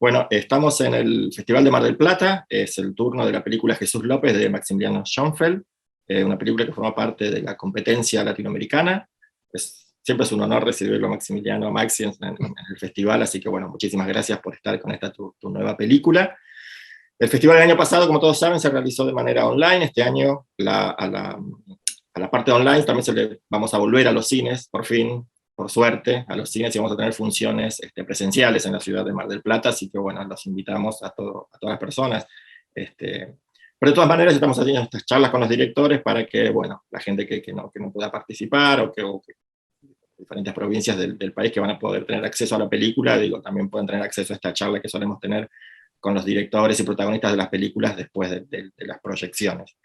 Bueno, estamos en el Festival de Mar del Plata, es el turno de la película Jesús López de Maximiliano Schoenfeld, una película que forma parte de la competencia latinoamericana. Siempre es un honor recibirlo a Maximiliano, a Maxi en el festival, así que bueno, muchísimas gracias por estar con esta tu nueva película. El festival del año pasado, como todos saben, se realizó de manera online. Este año a la parte online también vamos a volver a los cines, por fin, por suerte, a los cines, y vamos a tener funciones presenciales en la ciudad de Mar del Plata, así que bueno, los invitamos a todas las personas. Pero de todas maneras estamos haciendo estas charlas con los directores para que, bueno, la gente que no pueda participar o que diferentes provincias del país que van a poder tener acceso a la película, también pueden tener acceso a esta charla que solemos tener con los directores y protagonistas de las películas después de las proyecciones.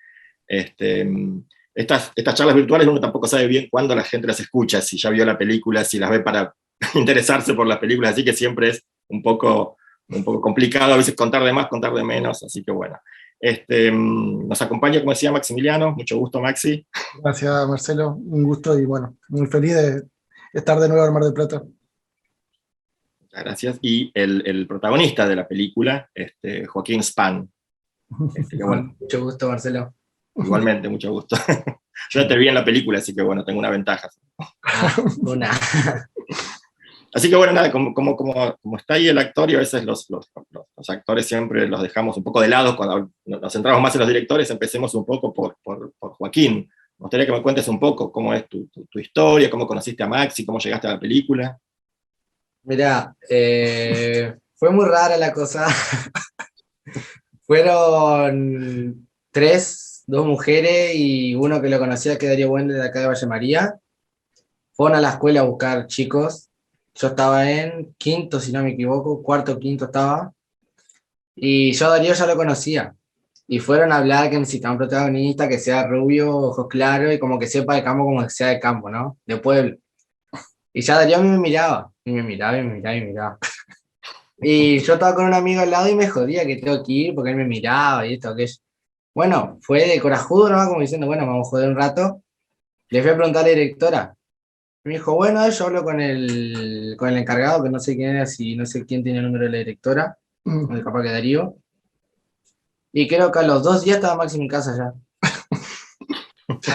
Estas charlas virtuales uno tampoco sabe bien cuándo la gente las escucha, si ya vio la película, si las ve para interesarse por las películas, así que siempre es un poco complicado a veces contar de más, contar de menos, así que bueno. Nos acompaña, como decía, Maximiliano. Mucho gusto, Maxi. Gracias, Marcelo, un gusto y bueno, muy feliz de estar de nuevo en Mar del Plata. Muchas gracias. Y el protagonista de la película, Joaquín Span. Bueno, mucho gusto, Marcelo. Igualmente, mucho gusto. Yo ya te vi en la película, así que bueno, tengo una ventaja. Una. Así que bueno, nada, como está ahí el actor, y a veces los actores siempre los dejamos un poco de lado, cuando nos centramos más en los directores, empecemos un poco por Joaquín. Me gustaría que me cuentes un poco cómo es tu historia, cómo conociste a Maxi, cómo llegaste a la película. Mirá, fue muy rara la cosa. Fueron dos mujeres y uno que lo conocía, que Darío Buende, de acá de Valle María. Fueron a la escuela a buscar chicos. Yo estaba en quinto, si no me equivoco, cuarto o quinto estaba. Y yo a Darío ya lo conocía. Y fueron a hablar que necesitaban un protagonista que sea rubio, ojos claros y como que sepa de campo, como que sea de campo, ¿no? De pueblo. Y ya Darío a mí me miraba. Y me miraba, y me miraba, y me miraba. Y yo estaba con un amigo al lado y me jodía que tengo que ir porque él me miraba y esto, aquello. Bueno, fue de corajudo, ¿no? Como diciendo, bueno, vamos a joder un rato. Le fui a preguntar a la directora. Me dijo, bueno, yo hablo con el encargado, que no sé quién era, si no sé quién tiene el número de la directora, capaz que Darío. Y creo que a los 2 días estaba Máximo en casa ya.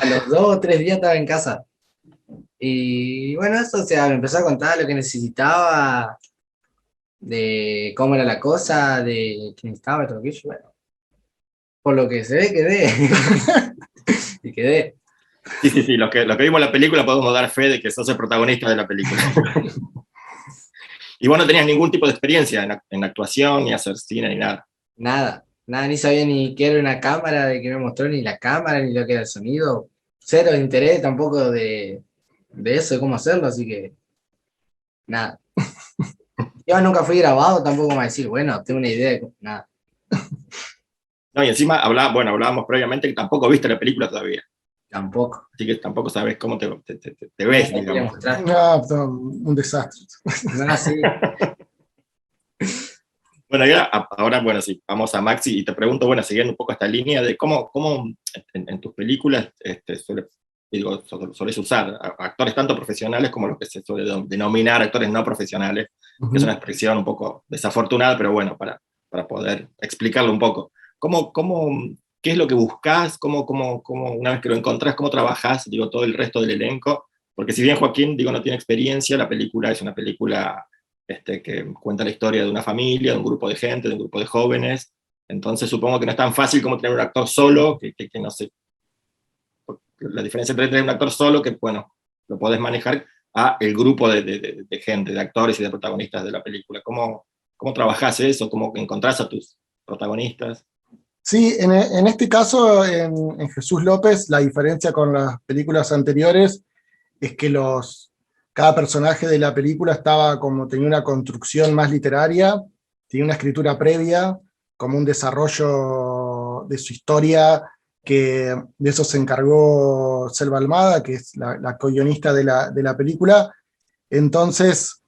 A los 2 o 3 días estaba en casa. Y bueno, eso, o sea, me empezó a contar lo que necesitaba, de cómo era la cosa, de quién estaba, todo aquello. Bueno, por lo que se ve, quedé. Y quedé. Sí, los que vimos la película podemos dar fe de que sos el protagonista de la película. Y vos no tenías ningún tipo de experiencia en actuación, ni hacer cine, ni nada. Nada, ni sabía ni qué era una cámara, de que me mostró ni la cámara, ni lo que era el sonido. Cero interés tampoco de eso, de cómo hacerlo, así que nada. Yo nunca fui grabado, tampoco me va a decir, bueno, tengo una idea de nada. No, y encima hablábamos previamente que tampoco viste la película todavía. Tampoco. Así que tampoco sabes cómo te ves, digamos. No, un desastre. No, sí. Bueno, y ahora, bueno, sí, vamos a Maxi y te pregunto, bueno, siguiendo un poco esta línea de cómo en tus películas sueles usar actores tanto profesionales como los que se suele denominar actores no profesionales, que es una expresión un poco desafortunada, pero bueno, para poder explicarlo un poco. ¿Qué es lo que buscás? ¿Cómo, una vez que lo encontrás, cómo trabajás, todo el resto del elenco? Porque si bien Joaquín, no tiene experiencia, la película es una película que cuenta la historia de una familia, de un grupo de gente, de un grupo de jóvenes, entonces supongo que no es tan fácil como tener un actor solo, que no sé, la diferencia entre tener un actor solo, que bueno, lo podés manejar, a el grupo de gente, de actores y de protagonistas de la película. ¿Cómo trabajás eso? ¿Cómo encontrás a tus protagonistas? Sí, en este caso, en Jesús López, la diferencia con las películas anteriores es que cada personaje de la película tenía una construcción más literaria, tenía una escritura previa, como un desarrollo de su historia, que de eso se encargó Selva Almada, que es la co-guionista de la película. Entonces,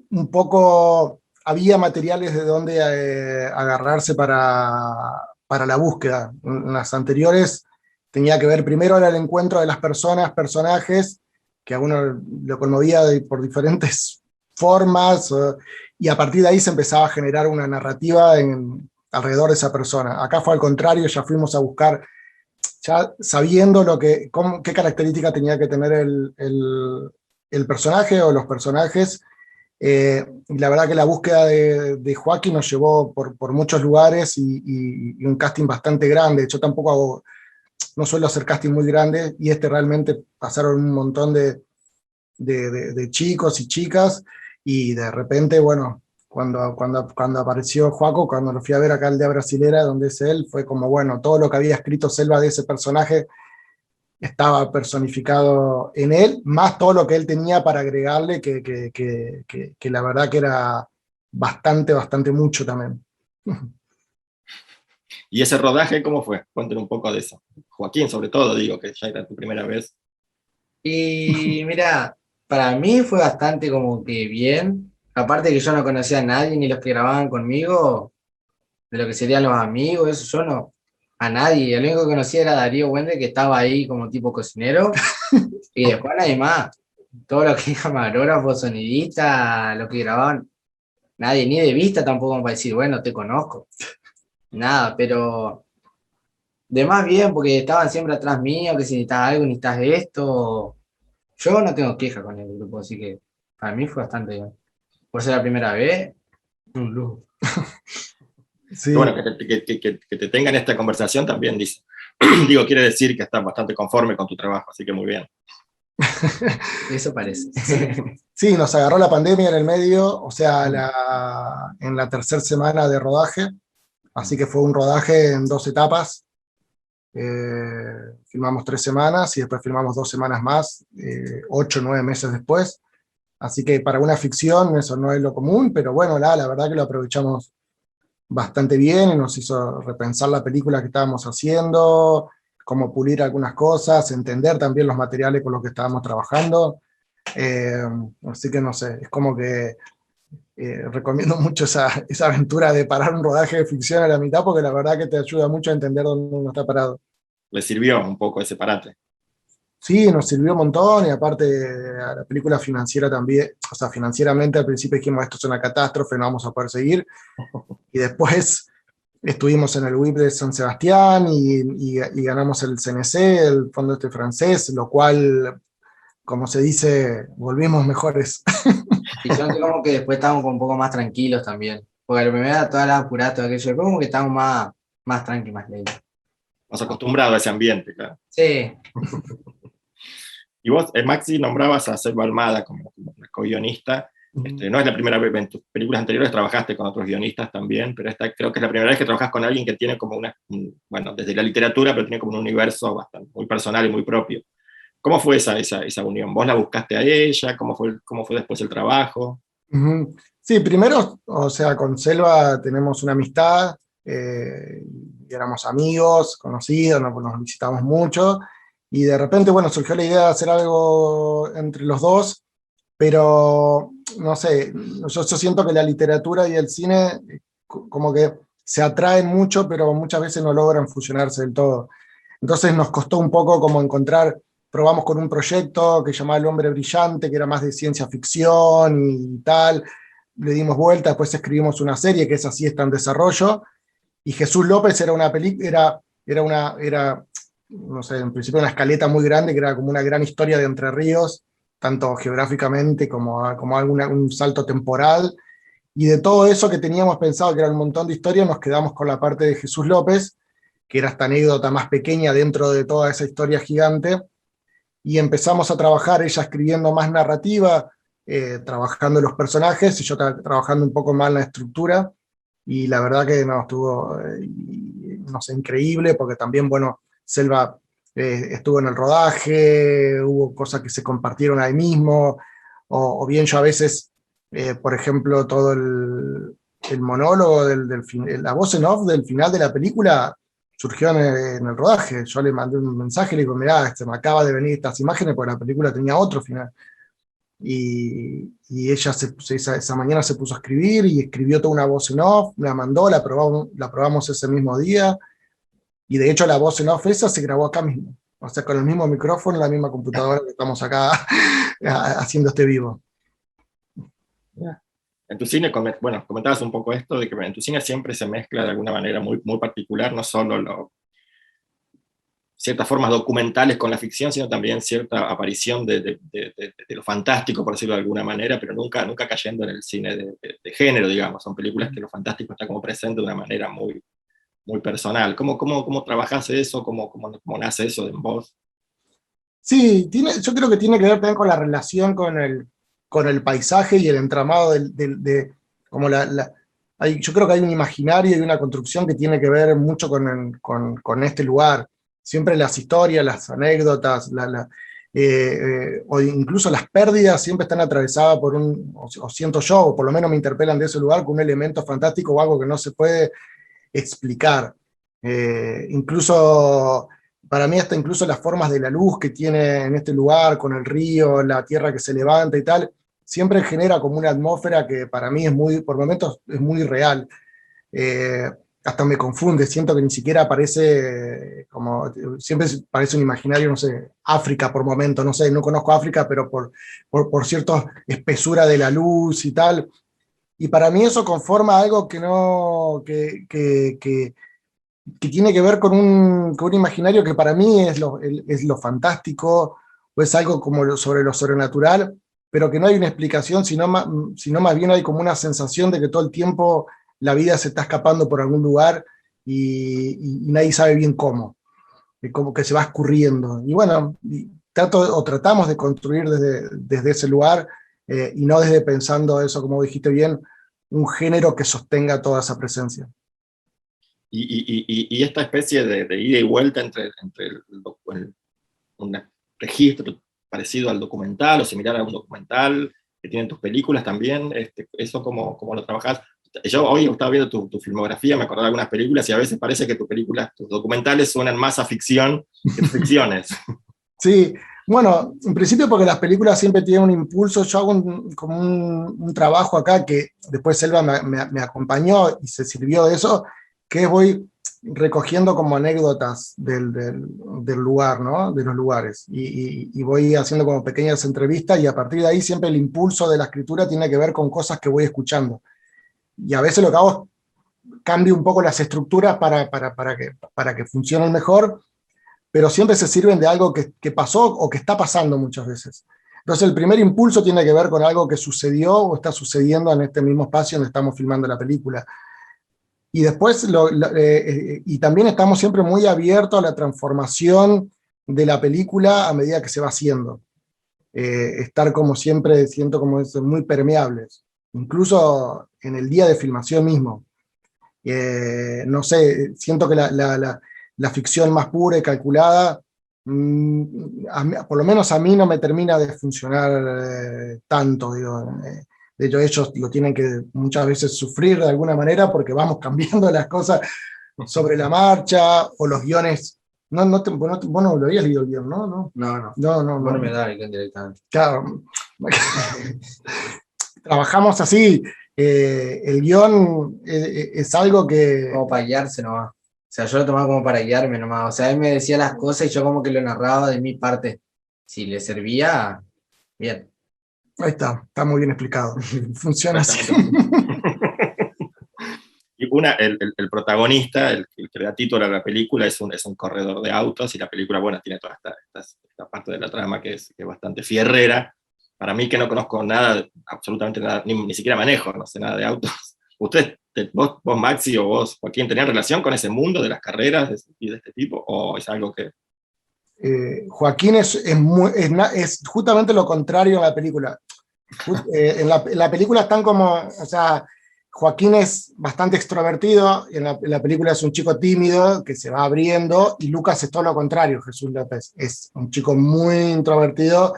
un poco había materiales de donde agarrarse para la búsqueda. En las anteriores tenía que ver primero era el encuentro de las personajes, que a uno lo conmovía por diferentes formas, y a partir de ahí se empezaba a generar una narrativa alrededor de esa persona. Acá fue al contrario, ya fuimos a buscar, ya sabiendo qué característica tenía que tener el personaje o los personajes. Y la verdad que la búsqueda de Joaquín nos llevó por muchos lugares y un casting bastante grande. Yo tampoco no suelo hacer casting muy grandes, y realmente pasaron un montón de chicos y chicas, y de repente, bueno, cuando apareció Joaco, cuando lo fui a ver acá al Aldea Brasilera, donde es él, fue como, bueno, todo lo que había escrito Selva de ese personaje estaba personificado en él, más todo lo que él tenía para agregarle, que la verdad que era bastante mucho también. ¿Y ese rodaje cómo fue? Cuéntanos un poco de eso. Joaquín, sobre todo, digo, que ya era tu primera vez. Y mira, para mí fue bastante como que bien. Aparte que yo no conocía a nadie, ni los que grababan conmigo, de lo que serían los amigos, eso yo no, a nadie. El único que conocía era Darío Wende, que estaba ahí como tipo cocinero, y después nadie más. Todo lo que camarógrafo, sonidista, lo que grababan, nadie, ni de vista tampoco para decir, bueno, te conozco. Nada, pero de más bien, porque estaban siempre atrás mío, que si necesitas algo, necesitas esto. Yo no tengo queja con el grupo, así que para mí fue bastante bien. Por ser la primera vez, un lujo. Sí. Y bueno, que te tengan esta conversación también dice, digo, quiere decir que estás bastante conforme con tu trabajo, así que muy bien. Eso parece. Sí, nos agarró la pandemia en el medio, o sea, en la tercera semana de rodaje, así que fue un rodaje en 2 etapas. Filmamos 3 semanas y después filmamos 2 semanas más, 8 o 9 meses después. Así que para una ficción eso no es lo común, pero bueno, la verdad que lo aprovechamos bastante bien y nos hizo repensar la película que estábamos haciendo, cómo pulir algunas cosas, entender también los materiales con los que estábamos trabajando. Así que no sé, es como que recomiendo mucho esa aventura de parar un rodaje de ficción a la mitad, porque la verdad que te ayuda mucho a entender dónde uno está parado. Le sirvió un poco ese parate. Sí, nos sirvió un montón, y aparte a la película financiera también, o sea, financieramente al principio dijimos, esto es una catástrofe, no vamos a poder seguir, y después estuvimos en el WIP de San Sebastián y ganamos el CNC, el Fondo Este Francés, lo cual, como se dice, volvimos mejores. Y yo noté como que después estábamos un poco más tranquilos también. Porque la primera, todas las apuradas, todo aquello, como que estábamos más tranqui, más ley. Más acostumbrado a ese ambiente, claro. Sí. Y vos, Maxi, nombrabas a Selva Almada como co-guionista. No es la primera vez, en tus películas anteriores trabajaste con otros guionistas también, pero esta creo que es la primera vez que trabajas con alguien que tiene como bueno, desde la literatura, pero tiene como un universo bastante, muy personal y muy propio. ¿Cómo fue esa unión? ¿Vos la buscaste a ella? ¿Cómo fue después el trabajo? Sí, primero, o sea, con Selva tenemos una amistad, y éramos amigos, conocidos, nos visitamos mucho, y de repente, bueno, surgió la idea de hacer algo entre los dos, pero no sé, yo siento que la literatura y el cine como que se atraen mucho, pero muchas veces no logran fusionarse del todo. Entonces nos costó un poco como probamos con un proyecto que llamaba El Hombre Brillante, que era más de ciencia ficción y tal, le dimos vuelta, después escribimos una serie que esa sí está en desarrollo, y Jesús López era una película, era, no sé, en principio una escaleta muy grande, que era como una gran historia de Entre Ríos, tanto geográficamente como un salto temporal, y de todo eso que teníamos pensado, que era un montón de historias, nos quedamos con la parte de Jesús López, que era esta anécdota más pequeña dentro de toda esa historia gigante, y empezamos a trabajar, ella escribiendo más narrativa, trabajando los personajes, y yo trabajando un poco más en la estructura, y la verdad que no, estuvo, no sé, increíble, porque también, bueno, Selva estuvo en el rodaje, hubo cosas que se compartieron ahí mismo, o bien yo a veces, por ejemplo, todo el monólogo, la voz en off del final de la película, surgió en el rodaje. Yo le mandé un mensaje y le digo, mirá, me acaba de venir estas imágenes porque la película tenía otro final. Y ella esa mañana se puso a escribir y escribió toda una voz en off, me la mandó, la probamos ese mismo día, y de hecho la voz en off esa se grabó acá mismo, o sea, con el mismo micrófono, la misma computadora que estamos acá haciendo este vivo. En tu cine, bueno, comentabas un poco esto, de que en tu cine siempre se mezcla de alguna manera muy, muy particular, no solo ciertas formas documentales con la ficción, sino también cierta aparición de lo fantástico, por decirlo de alguna manera, pero nunca, nunca cayendo en el cine de género, digamos. Son películas que lo fantástico está como presente de una manera muy, muy personal. ¿Cómo trabajás eso? ¿Cómo nace eso en vos? Sí, yo creo que tiene que ver también con la relación con el paisaje y el entramado como yo creo que hay un imaginario y una construcción que tiene que ver mucho con este lugar. Siempre las historias, las anécdotas, o incluso las pérdidas siempre están atravesadas por o siento yo, o por lo menos me interpelan de ese lugar, con un elemento fantástico o algo que no se puede explicar. Incluso, para mí hasta incluso las formas de la luz que tiene en este lugar, con el río, la tierra que se levanta y tal, siempre genera como una atmósfera que para mí por momentos es muy real. Hasta me confunde, siento que ni siquiera parece como, siempre parece un imaginario, no sé, África por momento, no sé, no conozco África, pero por cierta espesura de la luz y tal. Y para mí eso conforma algo que no, que tiene que ver con un imaginario que para mí es lo fantástico, o es algo como sobre lo sobrenatural, pero que no hay una explicación, sino más bien hay como una sensación de que todo el tiempo la vida se está escapando por algún lugar y nadie sabe bien cómo, como que se va escurriendo. Y bueno, tratamos de construir desde ese lugar, y no desde pensando eso, como dijiste bien, un género que sostenga toda esa presencia. Y esta especie de ida y vuelta entre un registro parecido al documental o similar a un documental que tienen tus películas también, eso cómo lo trabajás. Yo hoy estaba viendo tu filmografía, me acordaba de algunas películas y a veces parece que tus películas, tus documentales suenan más a ficción que tus ficciones. Sí, bueno, en principio porque las películas siempre tienen un impulso. Yo hago como un trabajo acá que después Selva me acompañó y se sirvió de eso, que voy recogiendo como anécdotas del lugar, ¿no? De los lugares. Y voy haciendo como pequeñas entrevistas y a partir de ahí siempre el impulso de la escritura tiene que ver con cosas que voy escuchando. Y a veces lo que hago es cambio un poco las estructuras para que funcionen mejor, pero siempre se sirven de algo que pasó o que está pasando muchas veces. Entonces el primer impulso tiene que ver con algo que sucedió o está sucediendo en este mismo espacio donde estamos filmando la película. Y después, y también estamos siempre muy abiertos a la transformación de la película a medida que se va haciendo. Estar como siempre, siento como muy permeables, incluso en el día de filmación mismo. No sé, siento que la ficción más pura y calculada, por lo menos a mí no me termina de funcionar tanto, digo. De hecho, ellos lo tienen que muchas veces sufrir de alguna manera porque vamos cambiando las cosas sobre la marcha, o los guiones. Vos no lo habías leído el guión, ¿no? No. Bueno, me da el guión directamente. Claro. Trabajamos así. El guión es algo que... Como para guiarse nomás. O sea, yo lo tomaba como para guiarme nomás. O sea, él me decía las cosas y yo como que lo narraba de mi parte. Si le servía, bien. Ahí está muy bien explicado. Funciona así. Y el protagonista, el que da título a la película, es un corredor de autos, y la película, bueno, tiene toda esta parte de la trama que es bastante fierrera. Para mí, que no conozco nada, absolutamente nada, ni siquiera manejo, no sé nada de autos. ¿Ustedes, vos Maxi, o vos, Joaquín, tenían relación con ese mundo de las carreras y de este tipo? ¿O es algo que...? Joaquín es justamente lo contrario en la película. En la película están como, o sea, Joaquín es bastante extrovertido, y en la película es un chico tímido que se va abriendo, y Lucas es todo lo contrario. Jesús López es un chico muy introvertido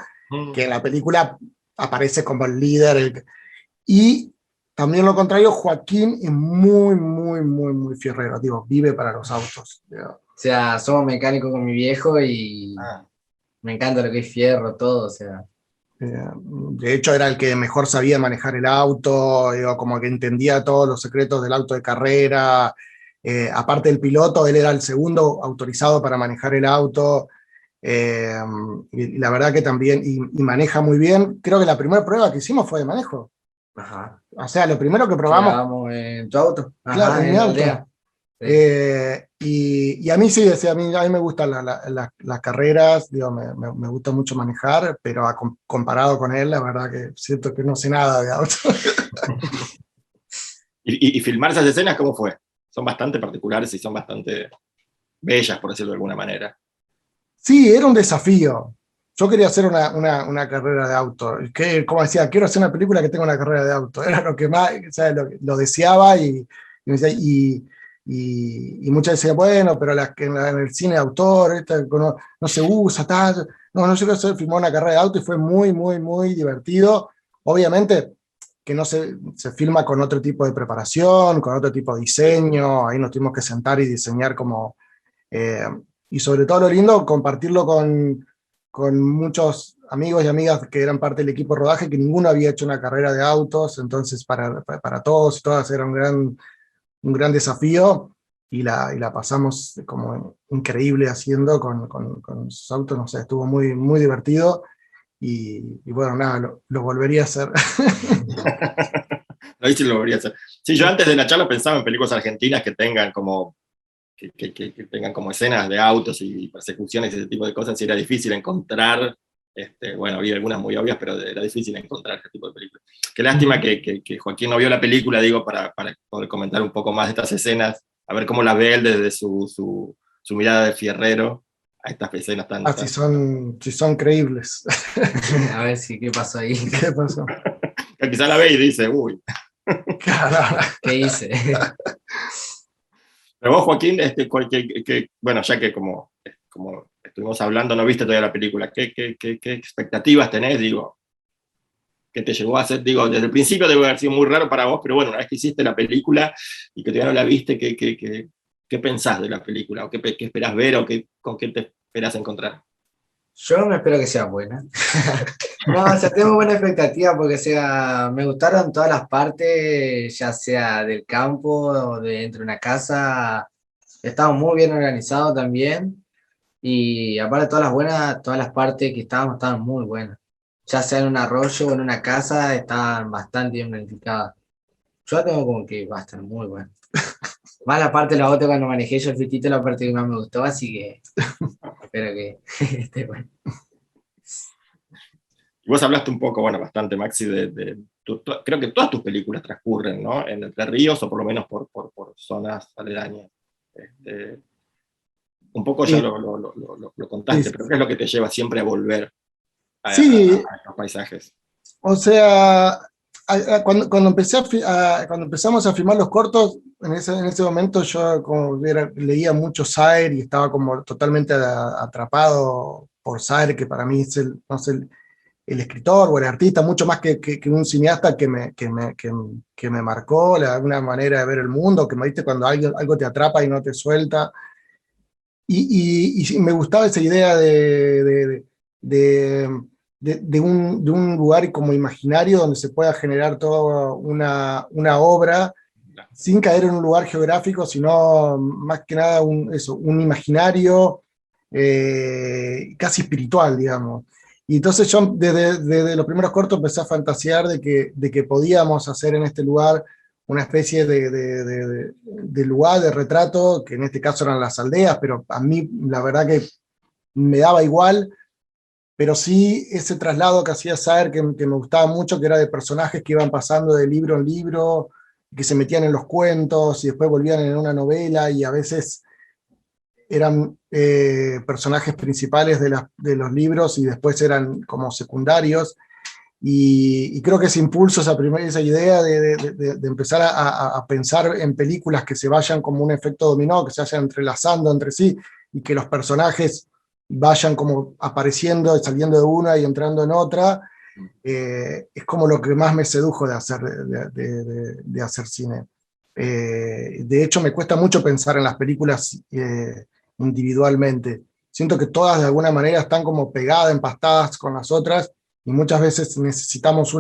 que en la película aparece como el líder. Y también lo contrario, Joaquín es muy fierrero, digo, vive para los autos. O sea, somos mecánicos con mi viejo y me encanta lo que es fierro, todo, o sea. De hecho, era el que mejor sabía manejar el auto, digo, como que entendía todos los secretos del auto de carrera. Aparte del piloto, él era el segundo autorizado para manejar el auto. Y la verdad que también, y maneja muy bien. Creo que la primera prueba que hicimos fue de manejo. Ajá. O sea, lo primero que probamos, Grabamos en tu auto. Ajá, claro, en en mi la auto. aldea. Sí. Y a mí sí, o sea, a mí me gustan las carreras, digo, me gusta mucho manejar, pero comparado con él, la verdad que siento que no sé nada de auto. Y filmar esas escenas, ¿cómo fue? Son bastante particulares y son bastante bellas, por decirlo de alguna manera. Sí, era un desafío. Yo quería hacer una carrera de auto. Que, como decía, quiero hacer una película que tenga una carrera de auto. Era lo que más, o sea, lo deseaba me decía, y muchas veces decían, bueno, pero en el cine de autor no se usa, tal. No, no, yo quiero filmar una carrera de auto y fue muy, muy, muy divertido. Obviamente que no se filma con otro tipo de preparación, con otro tipo de diseño. Ahí nos tuvimos que sentar y diseñar como... Eh, y sobre todo lo lindo, compartirlo con muchos amigos y amigas que eran parte del equipo de rodaje, que ninguno había hecho una carrera de autos, entonces para todos y todas era un gran desafío y la pasamos como increíble haciendo con sus autos, no sé, estuvo muy, muy divertido y bueno, nada, lo volvería a hacer. Ahí sí lo debería hacer. Sí, yo antes de la charla pensaba en películas argentinas que tengan como que tengan como escenas de autos y persecuciones y ese tipo de cosas, y era difícil encontrar, bueno, había algunas muy obvias, pero era difícil encontrar este tipo de películas. Qué lástima que Joaquín no vio la película, digo, para poder comentar un poco más de estas escenas, a ver cómo las ve él desde su mirada de fierrero a estas escenas Ah, si son creíbles. A ver si, ¿qué pasó ahí? ¿Qué pasó? Que quizá la ve y dice, uy. Claro. ¿Qué hice? Pero vos, Joaquín, bueno, ya que como estuvimos hablando, no viste todavía la película, ¿qué expectativas tenés? Digo, ¿qué te llegó a hacer? Digo, desde el principio debe haber sido muy raro para vos, pero bueno, una vez que hiciste la película y que todavía no la viste, ¿qué pensás de la película? ¿O qué esperás ver o con qué te esperás encontrar? Yo me espero que sea buena. No, o sea, tengo buena expectativa porque sea, me gustaron todas las partes, ya sea del campo o de dentro de una casa. Estaba muy bien organizado también. Y aparte todas las partes que estaban muy buenas. Ya sea en un arroyo o en una casa, estaban bastante bien planificadas. Yo la tengo como que va a estar muy buena. Más la parte de la otra cuando manejé yo el fitito, la parte que más me gustó, así que espero que esté bueno. Y vos hablaste un poco, bueno, bastante, Maxi, creo que todas tus películas transcurren, ¿no? En Entre Ríos o por lo menos por zonas aledañas. Un poco ya Sí, lo contaste, pero ¿qué es lo que te lleva siempre a volver sí, a estos paisajes? o sea, cuando cuando empezamos a filmar los cortos, en ese momento yo como leía mucho Saer y estaba como totalmente atrapado por Saer, que para mí es no sé, el escritor o el artista, mucho más que un cineasta que me marcó una manera de ver el mundo, que me diste cuando algo te atrapa y no te suelta. Y sí, me gustaba esa idea de, de un lugar como imaginario donde se pueda generar toda una obra sin caer en un lugar geográfico, sino más que nada un imaginario casi espiritual, digamos. Y entonces yo desde los primeros cortos empecé a fantasear de que podíamos hacer en este lugar una especie de lugar, de retrato, que en este caso eran las aldeas, pero a mí la verdad que me daba igual, pero sí ese traslado que hacía Saer que me gustaba mucho, que era de personajes que iban pasando de libro en libro, que se metían en los cuentos y después volvían en una novela y a veces eran personajes principales de los libros y después eran como secundarios. Y creo que ese impulso, esa idea de empezar a pensar en películas que se vayan como un efecto dominó, que se vayan entrelazando entre sí y que los personajes vayan como apareciendo y saliendo de una y entrando en otra, es como lo que más me sedujo de hacer cine. De hecho, me cuesta mucho pensar en las películas individualmente. Siento que todas de alguna manera están como pegadas, empastadas con las otras, y muchas veces necesitamos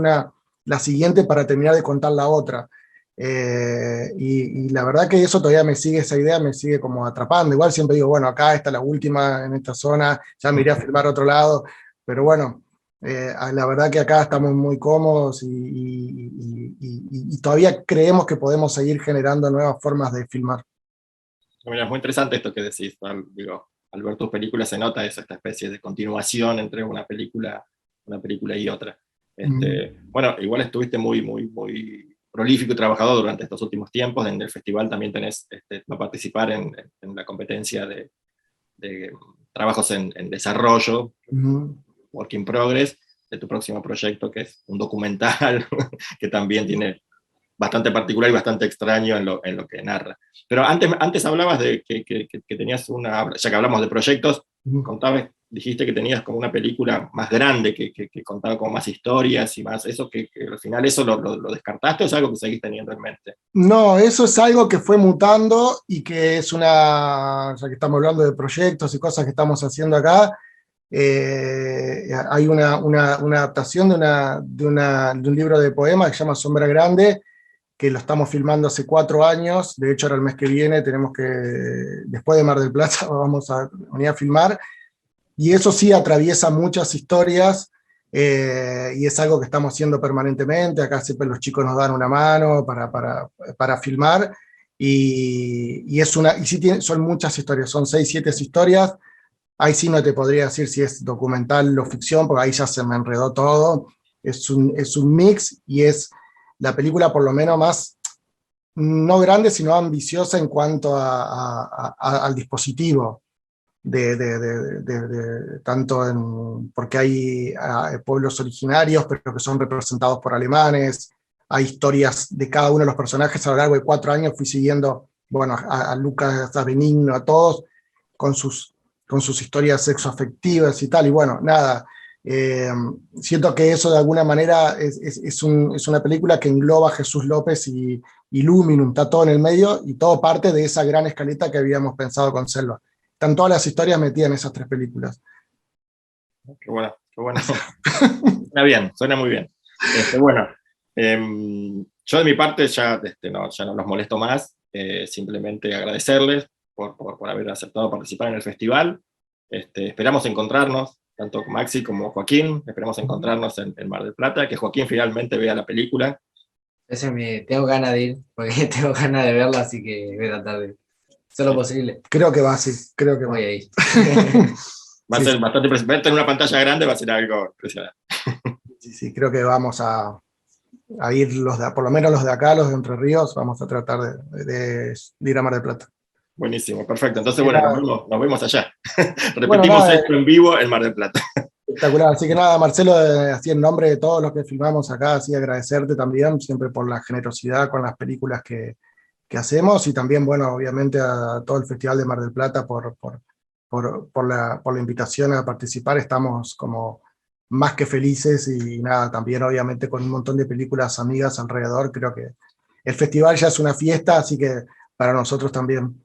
la siguiente para terminar de contar la otra. Y la verdad que eso todavía esa idea me sigue como atrapando. Igual siempre digo, bueno, acá está la última en esta zona, ya me iré a filmar a otro lado, pero bueno, La verdad que acá estamos muy cómodos y todavía creemos que podemos seguir generando nuevas formas de filmar. Mira, es muy interesante esto que decís, digo, al ver tus películas se nota esta especie de continuación entre una película y otra. Bueno, igual estuviste muy prolífico y trabajador durante estos últimos tiempos. En el festival también tenés, va a participar en la competencia de trabajos en desarrollo, work in progress, de tu próximo proyecto, que es un documental que también tiene bastante particular y bastante extraño en lo que narra. Pero antes hablabas de que tenías ya que hablamos de proyectos, dijiste que tenías como una película más grande, que contaba con más historias y más, eso que al final eso lo descartaste, o es algo que seguís teniendo en mente? No, eso es algo que fue mutando y que es ya que estamos hablando de proyectos y cosas que estamos haciendo acá, hay una adaptación de un libro de poemas que se llama Sombra Grande, que lo estamos filmando hace 4 años, de hecho ahora el mes que viene tenemos que, después de Mar del Plata, vamos a venir a filmar, y eso sí atraviesa muchas historias, y es algo que estamos haciendo permanentemente. Acá siempre los chicos nos dan una mano para filmar, y sí son muchas historias, son 6, 7 historias. Ahí sí no te podría decir si es documental o ficción, porque ahí ya se me enredó todo. Es un mix, y es la película por lo menos más, no grande, sino ambiciosa en cuanto al dispositivo. Porque hay pueblos originarios, pero que son representados por alemanes. Hay historias de cada uno de los personajes. A lo largo de 4 años fui siguiendo, bueno, a Lucas, a Benigno, a todos, con sus historias sexoafectivas y tal, y bueno, nada, siento que eso de alguna manera es una película que engloba a Jesús López y Luminum, está todo en el medio, y todo parte de esa gran escaleta que habíamos pensado con Selva. Están todas las historias metidas en esas 3 películas. Qué bueno, qué bueno. Suena bien, suena muy bien. Bueno, yo de mi parte ya no los molesto más, simplemente agradecerles por haber aceptado participar en el festival. Esperamos encontrarnos, tanto Maxi como Joaquín, esperamos encontrarnos en Mar del Plata, que Joaquín finalmente vea la película. Tengo ganas de ir, porque tengo ganas de verla, así que voy a tratar de hacer lo posible. Creo que va, sí, creo que voy a ir. Va a ser bastante verte en una pantalla grande, va a ser algo impresionante. Sí, creo que vamos a ir por lo menos los de acá, los de Entre Ríos, vamos a tratar de ir a Mar del Plata. Buenísimo, perfecto. Entonces, bueno, nos vemos allá. Repetimos esto en vivo en Mar del Plata. Espectacular. Así que nada, Marcelo, así en nombre de todos los que filmamos acá, así agradecerte también, siempre por la generosidad con las películas que hacemos, y también, bueno, obviamente a todo el Festival de Mar del Plata por la invitación a participar. Estamos como más que felices, y nada, también obviamente con un montón de películas amigas alrededor. Creo que el festival ya es una fiesta, así que para nosotros también.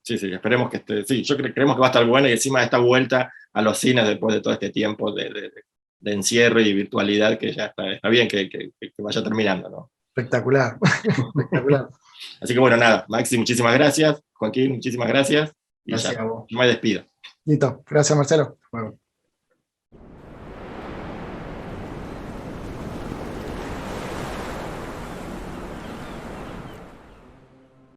Sí, esperemos que creemos que va a estar bueno, y encima de esta vuelta a los cines después de todo este tiempo de encierro y virtualidad, que ya está bien que vaya terminando, ¿no? Espectacular, espectacular. Así que bueno, nada, Maxi, muchísimas gracias, Joaquín, muchísimas gracias, y gracias ya, a vos. yo me despido. Listo, gracias Marcelo. Bueno.